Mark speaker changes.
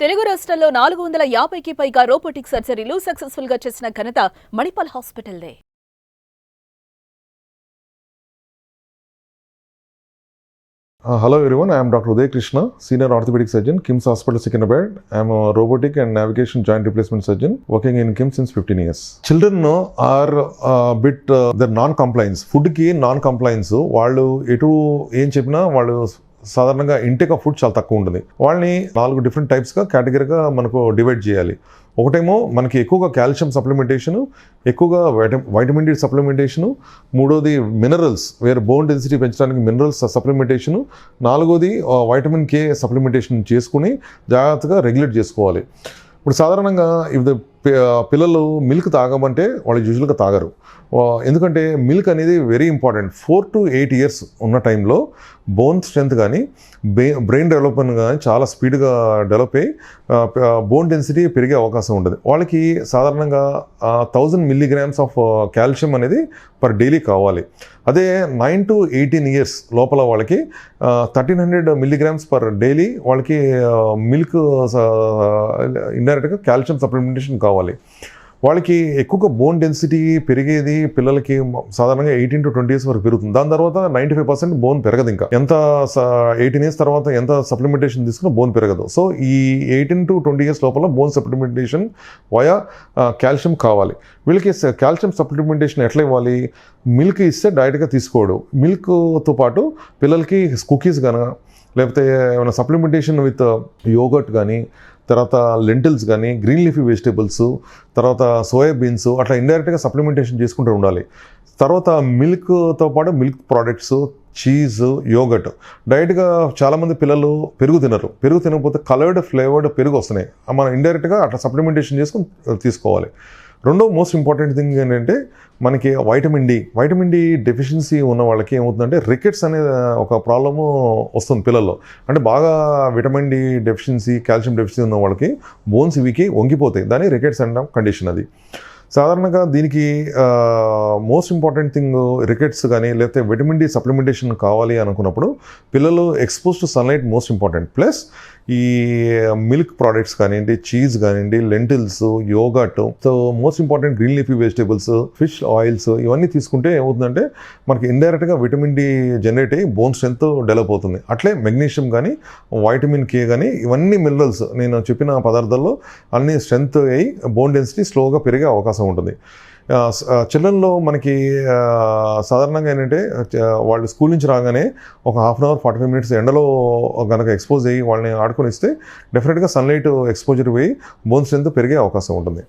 Speaker 1: తెలుగు రాష్ట్రాల్లో 450కి పైగా రోబోటిక్ సర్జరీలు సక్సెస్ఫుల్ గా చేసిన ఘనత Manipal హాస్పిటల్దే.
Speaker 2: Hello everyone, I am Dr. Uday Krishna, Senior Orthopedic Surgeon, KIMS Hospital, Secunderabad. I am a robotic and navigation joint replacement surgeon working in KIMS since 15 years. Children are a bit they're non-compliance. Food ki non-compliance. వాళ్ళు ఎటు ఏం చెప్పినా వాళ్ళు సాధారణంగా intake of food చాలా తక్కువ ఉంటుంది. వాళ్ళని 4 డిఫరెంట్ టైప్స్గా కేటగిరీగా మనకు డివైడ్ చేయాలి. ఒకటేమో మనకి ఎక్కువగా కాల్షియం సప్లిమెంటేషను, ఎక్కువగా వైటమిన్ డి సప్లిమెంటేషను, మూడోది మినరల్స్ వేరే బోన్ డెన్సిటీ పెంచడానికి మినరల్స్ సప్లిమెంటేషను, నాలుగోది వైటమిన్ కే సప్లిమెంటేషన్ చేసుకుని జాగ్రత్తగా రెగ్యులేట్ చేసుకోవాలి. ఇప్పుడు సాధారణంగా పిల్లలు మిల్క్ తాగమంటే వాళ్ళు యూజువల్గా తాగరు. ఎందుకంటే మిల్క్ అనేది వెరీ ఇంపార్టెంట్. 4 to 8 years ఉన్న టైంలో బోన్ స్ట్రెంత్ కానీ బ్రెయిన్ డెవలప్మెంట్ కానీ చాలా స్పీడ్గా డెవలప్ అయ్యి బోన్ డెన్సిటీ పెరిగే అవకాశం ఉంటుంది. వాళ్ళకి సాధారణంగా 1000 milligrams ఆఫ్ కాల్షియం అనేది పర్ డైలీ కావాలి. అదే 9 to 18 years లోపల వాళ్ళకి 1300 milligrams పర్ డైలీ వాళ్ళకి మిల్క్ ఇండైరెక్ట్గా కాల్షియం సప్లిమెంటేషన్ కావాలి. వాళ్ళకి ఎక్కువగా బోన్ డెన్సిటీ పెరిగేది పిల్లలకి సాధారణంగా 18 to 20 years వరకు పెరుగుతుంది. దాని తర్వాత 95% బోన్ పెరగదు. ఇంకా ఎంత 18 years తర్వాత ఎంత సప్లిమెంటేషన్ తీసుకున్నా బోన్ పెరగదు. సో ఈ 18 to 20 years లోపల బోన్ సప్లిమెంటేషన్ వయా కాల్షియం కావాలి. వీళ్ళకి కాల్షియం సప్లిమెంటేషన్ ఎట్లా ఇవ్వాలి? మిల్క్ ఇస్తే డైరెక్ట్గా తీసుకోవడం. మిల్క్తో పాటు పిల్లలకి కుకీస్ కానీ లేకపోతే ఏమైనా సప్లిమెంటేషన్ విత్ యోగర్ట్ కానీ, తర్వాత లెంటిల్స్ కానీ, గ్రీన్ లీఫీ వెజిటేబుల్స్, తర్వాత సోయాబీన్స్ అట్లా ఇండైరెక్ట్గా సప్లిమెంటేషన్ చేసుకుంటూ ఉండాలి. తర్వాత మిల్క్తో పాటు మిల్క్ ప్రోడక్ట్స్, చీజ్, యోగర్ట్. డైరెక్ట్గా చాలామంది పిల్లలు పెరుగు తినరు. పెరుగు తినకపోతే కలర్డ్ ఫ్లేవర్డ్ పెరుగు వస్తున్నాయి. మనం ఇండైరెక్ట్గా అట్లా సప్లిమెంటేషన్ చేసుకుని తీసుకోవాలి. రెండో మోస్ట్ ఇంపార్టెంట్ థింగ్ ఏంటంటే మనకి వైటమిన్ డి డెఫిషియన్సీ ఉన్న వాళ్ళకి ఏమవుతుందంటే రికెట్స్ అనే ఒక ప్రాబ్లము వస్తుంది పిల్లల్లో. అంటే బాగా vitamin D deficiency, calcium deficiency ఉన్న వాళ్ళకి బోన్స్ ఇవికి వంగిపోతాయి. దాన్ని రికెట్స్ అనే కండిషన్ అది. సాధారణంగా దీనికి మోస్ట్ ఇంపార్టెంట్ థింగ్ రికెట్స్ కానీ లేకపోతే విటమిన్ డి సప్లిమెంటేషన్ కావాలి అనుకున్నప్పుడు పిల్లలు expose to sunlight most important. Plus ఈ మిల్క్ ప్రోడక్ట్స్ కానివ్వండి, చీజ్ కానివ్వండి, lintels, yoghurt, so most important green leafy vegetables, fish oils ఇవన్నీ తీసుకుంటే ఏమవుతుందంటే మనకి ఇండైరెక్ట్గా విటమిన్ డి జనరేట్ అయ్యి బోన్ స్ట్రెంత్ డెవలప్ అవుతుంది. అట్లే మెగ్నీషియం కానీ, వైటమిన్ కే కానీ ఇవన్నీ మినరల్స్ నేను చెప్పిన పదార్థాల్లో అన్ని స్ట్రెంత్ అయ్యి బోన్ డెన్సిటీ స్లోగా పెరిగే అవకాశం ఉంటుంది. చిల్డ్రన్లో మనకి సాధారణంగా ఏంటంటే వాళ్ళు స్కూల్ నుంచి రాగానే ఒక 1/2 hour 45 minutes ఎండలో కనుక ఎక్స్పోజ్ అయ్యి వాళ్ళని ఆడుకొని ఇస్తే డెఫినెట్గా సన్లైట్ ఎక్స్పోజర్ పోయి బోన్ స్ట్రెంత్ పెరిగే అవకాశం ఉంటుంది.